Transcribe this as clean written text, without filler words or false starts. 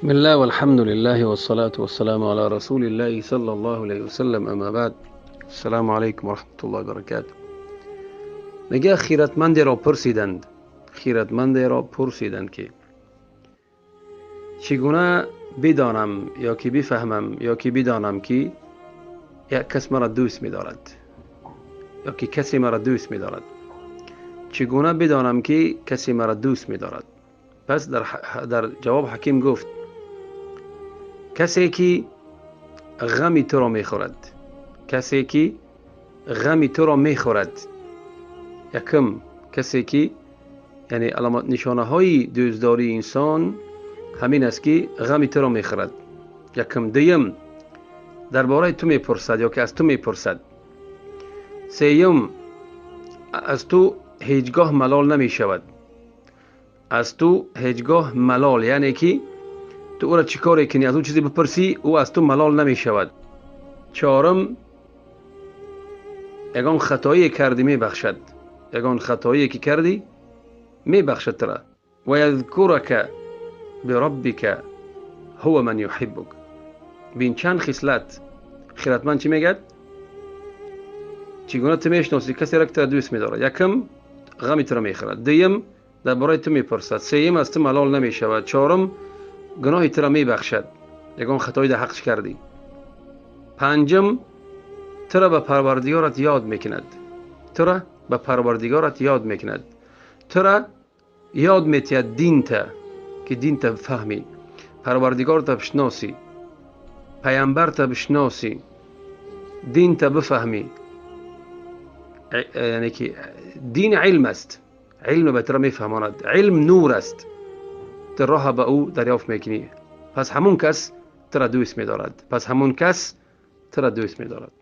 بسم الله والحمد لله والصلاة والسلام على رسول الله صلى الله عليه وسلم. اما بعد، السلام علیکم و رحمت الله و برکاته. میگه خیرتمندی را پرسیدند که چگونه بدانم یا که بفهمم یا که بدانم که یک کس مرا دوست می‌دارد یا که کسی مرا دوست می‌دارد. چگونه بدانم که کسی مرا دوست می‌دارد؟ پس در جواب حکیم گفت کسی که غم تو را می‌خورد. کسی که غم تو را می‌خورد. یکم کسی که یعنی علامت نشانه های دوستداری انسان همین است که غم تو را می‌خورد. یکم. دوم، درباره تو میپرسد یا که از تو میپرسد. سوم، از تو هیچگاه ملال نمی شود. از تو هیچگاه ملال یعنی که تو او را چی کاری کنی از او چیزی بپرسی او از تو ملال نمی شود. چهارم، یگان خطایی کردی می بخشد. یگان خطایی که کردی می بخشد ترا. و یذکرک بربک هو من یحبک. بین چند خصلت خیرتمند چی میگد؟ چگونه تو میشناسی کسی را که تو دوست می‌دارد؟ یکم، غم تو را می‌خورد. دوم، درباره تو میپرسد. سوم، از تو ملال نمی شود. چهارم، گناه تو را میبخشد یگان خطایی در حقش کردی. پنجم، تو را به پروردگارت یاد میکند. تو را به پروردگارت یاد میکند. تو را یاد میتید دین تا که دین تا بفهمی، پروردگار تا بشناسی، پیامبر تا بشناسی، دین تا بفهمی. یعنی که دین علم است. علم به تو را میفهماند. علم نور است. تو راه به او دریافت میکنی. پس همون کس تو را دوست می‌دارد.